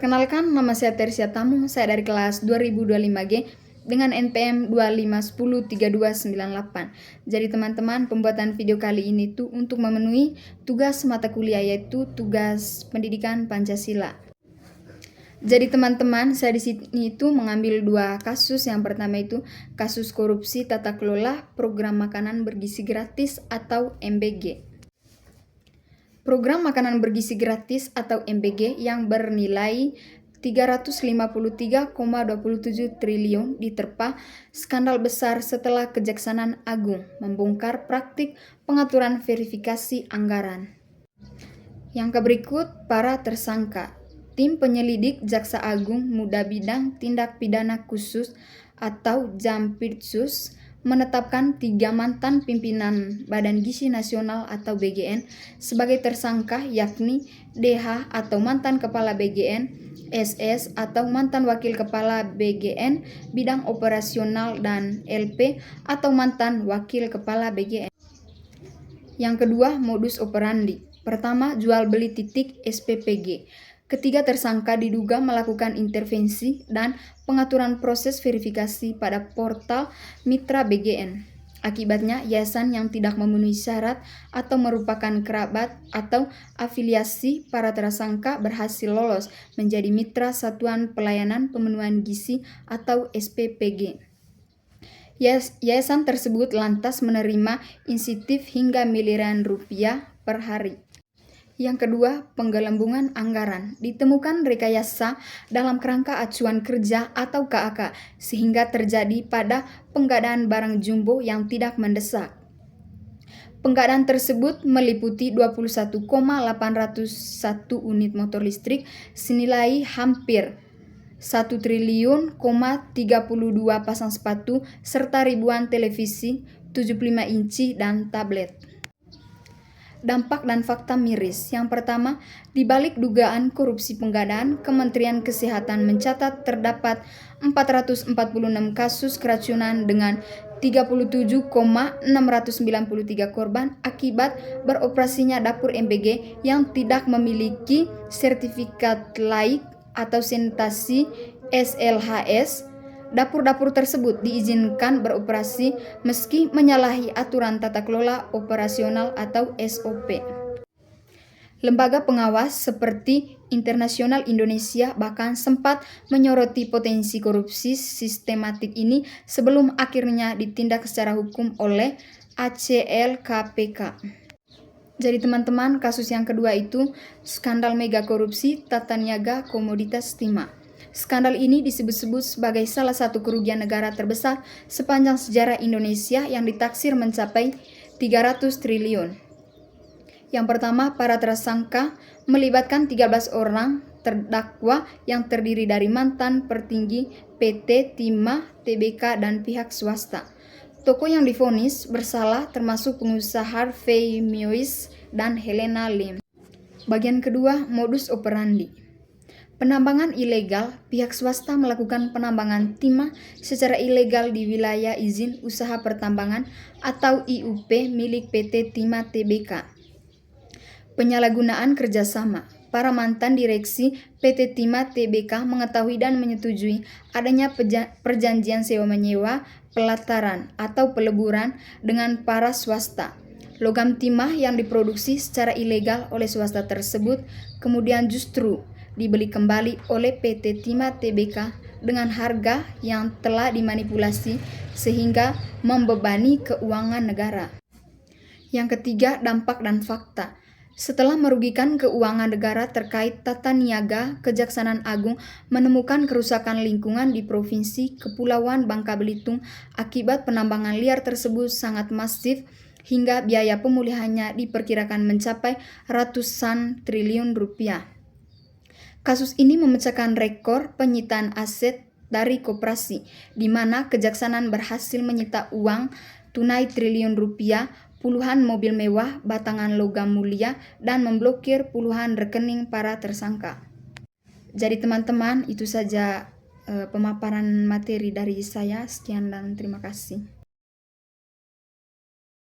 Perkenalkan, nama saya Tersia Tamu, saya dari kelas 2025G dengan NPM 251032998. Jadi teman-teman, pembuatan video kali ini tuh untuk memenuhi tugas mata kuliah, yaitu tugas pendidikan Pancasila. Jadi teman-teman, saya di sini itu mengambil dua kasus. Yang pertama itu kasus korupsi tata kelola program makanan bergizi gratis atau MBG. Program makanan bergizi gratis atau MBG yang bernilai 353,27 triliun diterpa skandal besar setelah Kejaksaan Agung membongkar praktik pengaturan verifikasi anggaran. Yang berikut para tersangka. Tim penyelidik Jaksa Agung Muda Bidang Tindak Pidana Khusus atau Jampitsus menetapkan 3 mantan pimpinan Badan Gizi Nasional atau BGN sebagai tersangka, yakni DH atau mantan kepala BGN, SS atau mantan wakil kepala BGN bidang operasional, dan LP atau mantan wakil kepala BGN. Yang kedua, modus operandi. Pertama, jual beli titik SPPG. Ketiga tersangka diduga melakukan intervensi dan pengaturan proses verifikasi pada portal mitra BGN. Akibatnya, yayasan yang tidak memenuhi syarat atau merupakan kerabat atau afiliasi para tersangka berhasil lolos menjadi mitra Satuan Pelayanan Pemenuhan Gizi atau SPPG. Yayasan tersebut lantas menerima insentif hingga miliaran rupiah per hari. Yang kedua, penggelembungan anggaran. Ditemukan rekayasa dalam kerangka acuan kerja atau KAK sehingga terjadi pada penggadaan barang jumbo yang tidak mendesak. Penggadaan tersebut meliputi 21,801 unit motor listrik senilai hampir 1 triliun, 32 pasang sepatu serta ribuan televisi 75 inci dan tablet. Dampak dan fakta miris. Yang pertama, di balik dugaan korupsi penggadaan, Kementerian Kesehatan mencatat terdapat 446 kasus keracunan dengan 37,693 korban akibat beroperasinya dapur MBG yang tidak memiliki sertifikat laik atau sanitasi SLHS. Dapur-dapur tersebut diizinkan beroperasi meski menyalahi aturan tata kelola operasional atau SOP. Lembaga pengawas seperti Internasional Indonesia bahkan sempat menyoroti potensi korupsi sistematik ini sebelum akhirnya ditindak secara hukum oleh ACLKPK. Jadi teman-teman, kasus yang kedua itu skandal mega korupsi tata niaga komoditas timah. Skandal ini disebut-sebut sebagai salah satu kerugian negara terbesar sepanjang sejarah Indonesia yang ditaksir mencapai 300 triliun. Yang pertama, para tersangka melibatkan 13 orang terdakwa yang terdiri dari mantan petinggi PT Timah, Tbk, dan pihak swasta. Tokoh yang divonis bersalah termasuk pengusaha Harvey Moise dan Helena Lim. Bagian kedua, modus operandi. Penambangan ilegal. Pihak swasta melakukan penambangan timah secara ilegal di wilayah izin usaha pertambangan atau IUP milik PT Timah Tbk. Penyalahgunaan kerjasama. Para mantan direksi PT Timah Tbk mengetahui dan menyetujui adanya perjanjian sewa-menyewa, pelataran atau peleburan dengan para swasta. Logam timah yang diproduksi secara ilegal oleh swasta tersebut kemudian justru dibeli kembali oleh PT Timah Tbk dengan harga yang telah dimanipulasi sehingga membebani keuangan negara. Yang ketiga, dampak dan fakta. Setelah merugikan keuangan negara terkait tata niaga, Kejaksaan Agung menemukan kerusakan lingkungan di Provinsi Kepulauan Bangka Belitung akibat penambangan liar tersebut sangat masif hingga biaya pemulihannya diperkirakan mencapai ratusan triliun rupiah. Kasus ini memecahkan rekor penyitaan aset dari koperasi, di mana Kejaksaan berhasil menyita uang tunai triliun rupiah, puluhan mobil mewah, batangan logam mulia, dan memblokir puluhan rekening para tersangka. Jadi teman-teman, itu saja pemaparan materi dari saya. Sekian dan terima kasih.